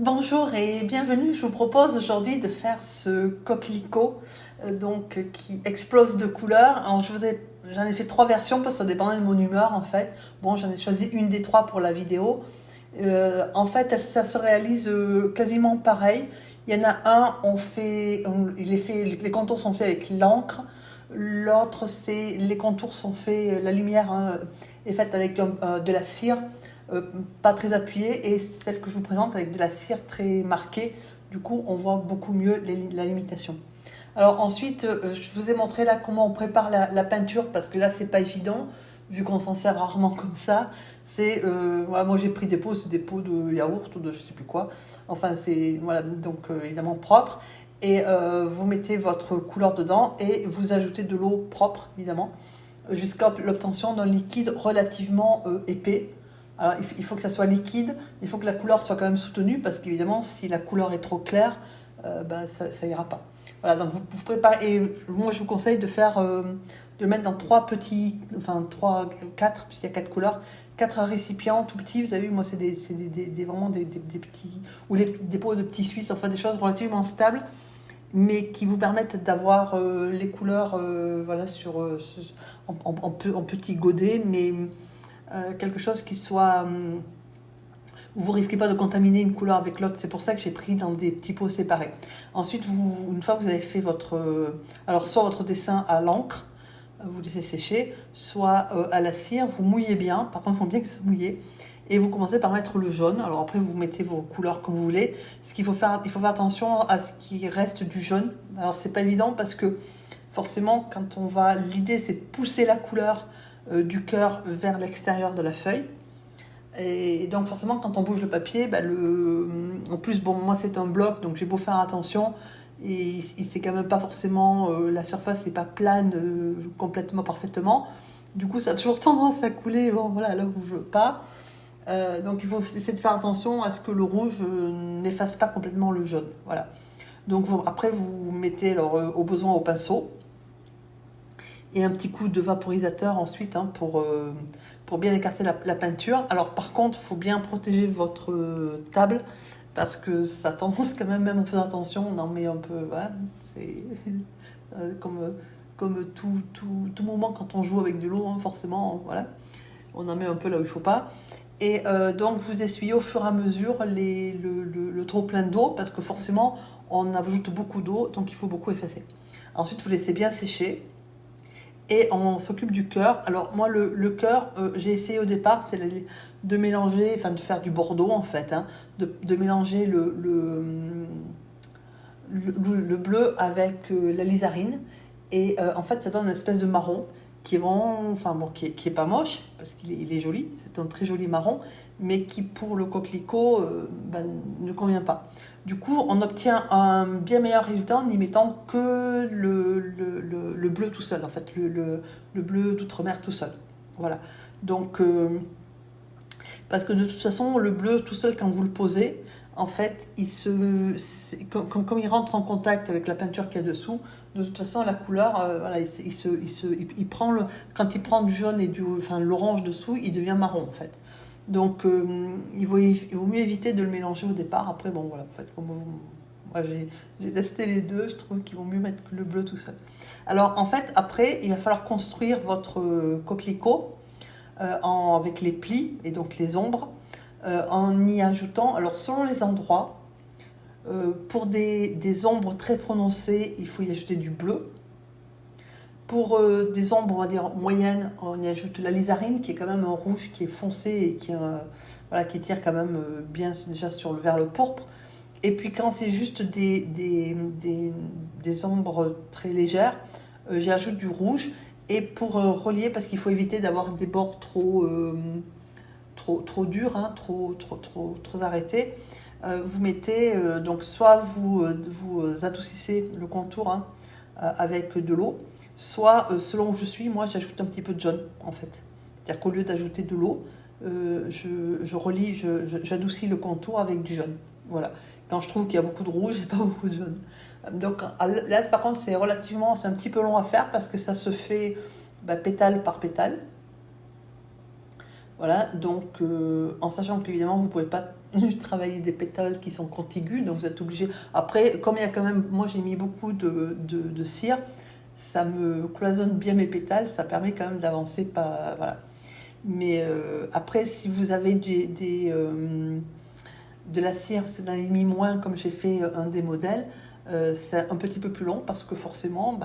Bonjour et bienvenue. Je vous propose aujourd'hui de faire ce coquelicot qui explose de couleurs. Alors, j'en ai fait trois versions parce que ça dépendait de mon humeur en fait. Bon, j'en ai choisi une des trois pour la vidéo. En fait, ça se réalise quasiment pareil. Il y en a un, les contours sont faits avec l'encre. L'autre, les contours sont faits, la lumière est faite avec de la cire. Euh, pas très appuyée, et celle que je vous présente avec de la cire très marquée. Du coup, on voit beaucoup mieux la limitation. Alors ensuite, je vous ai montré là comment on prépare la peinture, parce que là, c'est pas évident, vu qu'on s'en sert rarement comme ça. Voilà, moi j'ai pris des pots, c'est des pots de yaourt ou de je sais plus quoi. Enfin, c'est voilà, donc évidemment propre. Et vous mettez votre couleur dedans et vous ajoutez de l'eau propre, évidemment, jusqu'à l'obtention d'un liquide relativement épais. Alors, il faut que ça soit liquide, il faut que la couleur soit quand même soutenue, parce qu'évidemment, si la couleur est trop claire, ça ira pas. Voilà, donc vous préparez. Et moi, je vous conseille de de le mettre dans trois, quatre, puisqu'il y a quatre couleurs, quatre récipients tout petits. Vous avez vu, moi, c'est vraiment des petits, ou des pots de petits Suisses, enfin des choses relativement stables, mais qui vous permettent d'avoir les couleurs, voilà, en petits godets, mais quelque chose qui soit où vous risquez pas de contaminer une couleur avec l'autre. C'est pour ça que j'ai pris dans des petits pots séparés. Ensuite, une fois que vous avez fait alors soit votre dessin à l'encre, vous laissez sécher, soit à la cire, vous mouillez bien. Par contre, il faut bien que ça mouille. Et vous commencez par mettre le jaune. Alors après, vous mettez vos couleurs comme vous voulez. Il faut faire attention à ce qui reste du jaune. Alors c'est pas évident parce que forcément, l'idée c'est de pousser la couleur du cœur vers l'extérieur de la feuille. Et donc forcément, quand on bouge le papier, en plus, bon, moi c'est un bloc, donc j'ai beau faire attention, et c'est quand même pas forcément, la surface n'est pas plane complètement parfaitement. Du coup, ça a toujours tendance à couler, bon, voilà, là où je veux pas. Donc il faut essayer de faire attention à ce que le rouge n'efface pas complètement le jaune. Voilà. Donc après, vous mettez alors, au besoin au pinceau, et un petit coup de vaporisateur ensuite, hein, pour bien écarter la peinture. Alors par contre, il faut bien protéger votre table, parce que ça a tendance quand même en faisant attention, on en met un peu, voilà, c'est comme tout moment quand on joue avec de l'eau, hein, forcément, voilà, on en met un peu là où il ne faut pas. Et donc vous essuyez au fur et à mesure le trop plein d'eau, parce que forcément on ajoute beaucoup d'eau, donc il faut beaucoup effacer. Ensuite, vous laissez bien sécher. Et on s'occupe du cœur. Alors moi, le cœur, j'ai essayé au départ, c'est de mélanger, enfin de faire du bordeaux en fait, hein, de mélanger le bleu avec la lizarine. Et en fait, ça donne une espèce de marron qui est vraiment, enfin bon, qui est pas moche, parce qu'il est joli, c'est un très joli marron, mais qui pour le coquelicot ne convient pas. Du coup, on obtient un bien meilleur résultat en n'y mettant que le bleu tout seul, en fait, le bleu d'outre-mer tout seul. Voilà. Donc, parce que de toute façon, le bleu tout seul, quand vous le posez, en fait, comme il rentre en contact avec la peinture qu'il y a dessous, de toute façon, la couleur, voilà, quand il prend du jaune et l'orange dessous, il devient marron, en fait. Donc, il vaut mieux éviter de le mélanger au départ. Après, bon, voilà, en fait, moi, j'ai testé les deux, je trouve qu'il vaut mieux mettre le bleu tout seul. Alors, en fait, après, il va falloir construire votre coquelicot avec les plis et donc les ombres, en y ajoutant, alors selon les endroits, pour des ombres très prononcées, il faut y ajouter du bleu. Pour des ombres, on va dire, moyennes, on y ajoute la lizarine, qui est quand même un rouge qui est foncé et voilà, qui tire quand même bien déjà vers le pourpre. Et puis quand c'est juste des ombres très légères, j'ajoute du rouge. Et pour relier, parce qu'il faut éviter d'avoir des bords trop durs, hein, trop arrêtés, vous mettez, donc soit vous adoucissez le contour, hein, avec de l'eau, soit selon où je suis, moi j'ajoute un petit peu de jaune en fait. C'est-à-dire qu'au lieu d'ajouter de l'eau, j'adoucis le contour avec du jaune. Voilà. Quand je trouve qu'il y a beaucoup de rouge et pas beaucoup de jaune. Donc là, par contre, c'est un petit peu long à faire, parce que ça se fait pétale par pétale. Voilà, donc en sachant qu'évidemment, vous ne pouvez pas travailler des pétales qui sont contigus, donc vous êtes obligé. Après, comme il y a quand même, moi j'ai mis beaucoup de cire, ça me cloisonne bien mes pétales, ça permet quand même d'avancer pas, voilà. Mais après, si vous avez de la cire, c'est d'un demi moins, comme j'ai fait un des modèles, c'est un petit peu plus long parce que forcément,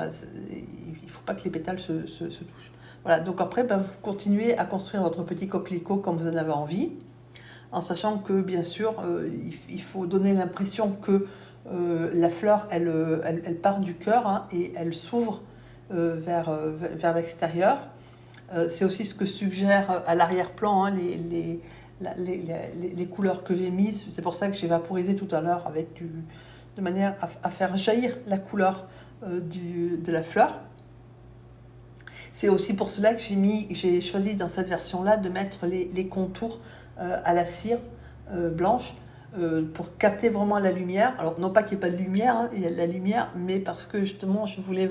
il ne faut pas que les pétales se touchent. Voilà, donc après, vous continuez à construire votre petit coquelicot comme vous en avez envie, en sachant que bien sûr, il faut donner l'impression que la fleur, elle part du cœur, hein, et elle s'ouvre vers l'extérieur. C'est aussi ce que suggère à l'arrière-plan, hein, les couleurs que j'ai mises. C'est pour ça que j'ai vaporisé tout à l'heure de manière à faire jaillir la couleur de la fleur. C'est aussi pour cela que j'ai choisi dans cette version-là de mettre les contours à la cire blanche pour capter vraiment la lumière. Alors non pas qu'il n'y ait pas de lumière, hein, il y a de la lumière, mais parce que justement je voulais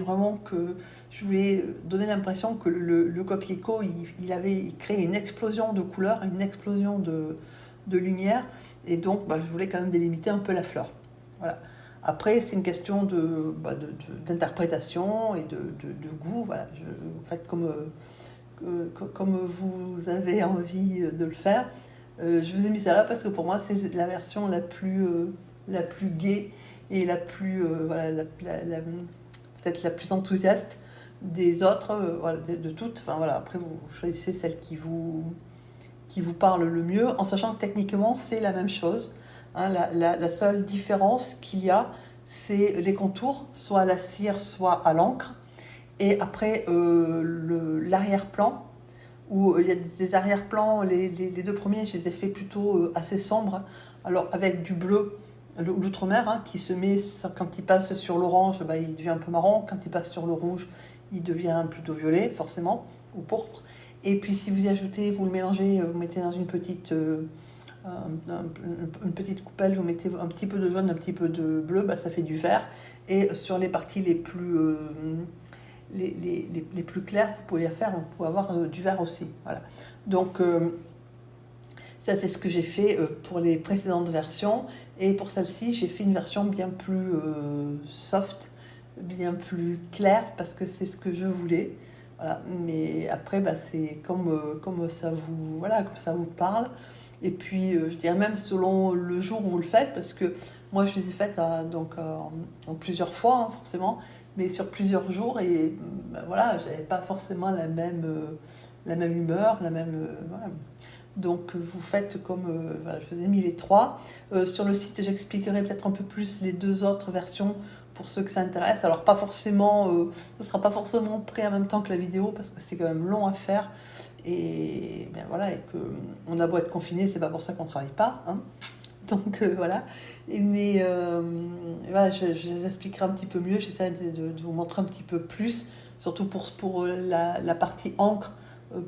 donner l'impression que le coquelicot il créait une explosion de couleurs, une explosion de lumière, et donc je voulais quand même délimiter un peu la fleur. Voilà. Après, c'est une question d'interprétation et de goût. Voilà. Faites comme vous avez envie de le faire. Je vous ai mis ça là parce que pour moi, c'est la version la plus gaie et la plus, peut-être la plus enthousiaste des autres, voilà, de toutes. Enfin, voilà. Après, vous choisissez celle qui vous parle le mieux, en sachant que techniquement, c'est la même chose. Hein, la seule différence qu'il y a, c'est les contours, soit à la cire, soit à l'encre. Et après, l'arrière-plan, où il y a des arrière-plans, les deux premiers, je les ai fait plutôt assez sombres, alors avec du bleu, l'outre-mer, hein, qui se met, quand il passe sur l'orange, il devient un peu marron, quand il passe sur le rouge, il devient plutôt violet, forcément, ou pourpre. Et puis si vous y ajoutez, vous le mélangez, vous mettez dans une petite coupelle, vous mettez un petit peu de jaune, un petit peu de bleu, ça fait du vert. Et sur les parties les plus claires, vous pouvez avoir du vert aussi. Voilà. Donc ça, c'est ce que j'ai fait pour les précédentes versions. Et pour celle-ci, j'ai fait une version bien plus soft, bien plus claire, parce que c'est ce que je voulais. Voilà. Mais après, c'est comme ça vous parle. Et puis, je dirais même selon le jour où vous le faites, parce que moi, je les ai faites en plusieurs fois, hein, forcément, mais sur plusieurs jours. Et voilà, j'avais pas forcément la même humeur, voilà. Donc, vous faites comme je vous ai mis les trois. Sur le site, j'expliquerai peut-être un peu plus les deux autres versions pour ceux que ça intéresse. Alors, pas forcément, ce ne sera pas forcément prêt en même temps que la vidéo, parce que c'est quand même long à faire. Et voilà, et qu'on a beau être confiné, c'est pas pour ça qu'on travaille pas, hein. Donc voilà. Mais voilà, je les expliquerai un petit peu mieux. J'essaie de vous montrer un petit peu plus, surtout pour la partie encre,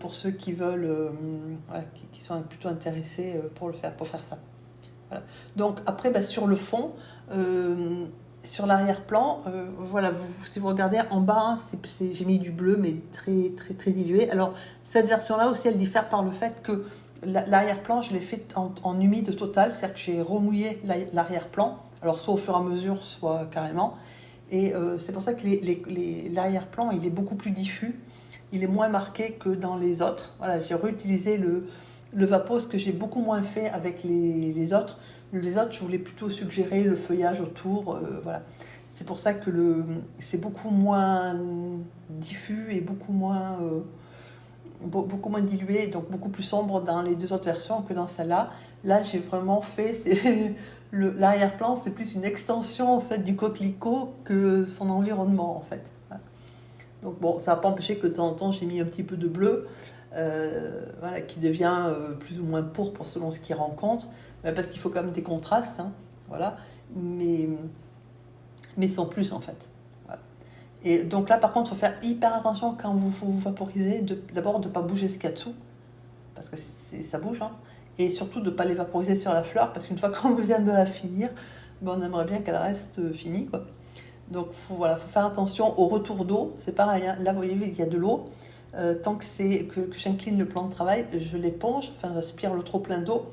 pour ceux qui veulent, qui sont plutôt intéressés pour faire ça. Voilà. Donc après, sur le fond, sur l'arrière-plan, voilà, si vous regardez en bas, hein, j'ai mis du bleu, mais très, très, très dilué. Alors, cette version-là aussi, elle diffère par le fait que l'arrière-plan, je l'ai fait en humide total, c'est-à-dire que j'ai remouillé l'arrière-plan, alors soit au fur et à mesure, soit carrément. Et c'est pour ça que l'arrière-plan, il est beaucoup plus diffus, il est moins marqué que dans les autres. Voilà, j'ai réutilisé le Vapose que j'ai beaucoup moins fait avec les autres. Les autres, je voulais plutôt suggérer le feuillage autour, voilà. C'est pour ça que c'est beaucoup moins diffus et beaucoup moins dilué, donc beaucoup plus sombre dans les deux autres versions que dans celle-là. Là, j'ai vraiment fait, l'arrière-plan, c'est plus une extension en fait du coquelicot que son environnement en fait. Voilà. Donc bon, ça n'a pas empêché que de temps en temps, j'ai mis un petit peu de bleu, voilà, qui devient plus ou moins pourpre selon ce qu'il rencontre, parce qu'il faut quand même des contrastes, hein, voilà, mais sans plus en fait. Voilà. Et donc là par contre, il faut faire hyper attention quand vous vaporisez, d'abord de ne pas bouger ce qu'il y a dessous, parce que ça bouge, hein, et surtout de ne pas les vaporiser sur la fleur, parce qu'une fois qu'on vient de la finir, on aimerait bien qu'elle reste finie, quoi. Donc faut faire attention au retour d'eau, c'est pareil, hein. Là vous voyez il y a de l'eau, tant que j'incline le plan de travail, je l'éponge, j'aspire le trop plein d'eau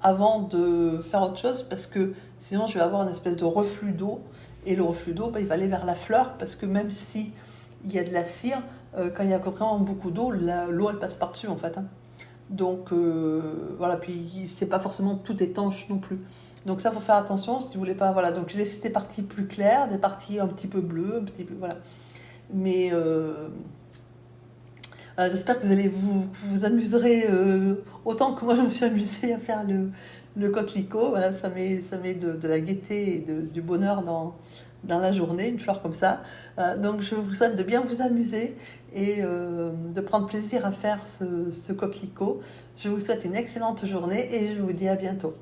avant de faire autre chose parce que sinon je vais avoir une espèce de reflux d'eau et le reflux d'eau il va aller vers la fleur parce que même si il y a de la cire, quand il y a vraiment beaucoup d'eau, l'eau elle passe par-dessus en fait, hein. Donc voilà, puis c'est pas forcément tout étanche non plus. Donc ça faut faire attention si vous voulez pas. Voilà, donc j'ai laissé des parties plus claires, des parties un petit peu bleues, un petit peu voilà. Mais voilà, j'espère que vous amuserez autant que moi je me suis amusée à faire le coquelicot. Voilà, ça met de la gaieté et du bonheur dans la journée, une fleur comme ça. Donc je vous souhaite de bien vous amuser et de prendre plaisir à faire ce coquelicot. Je vous souhaite une excellente journée et je vous dis à bientôt.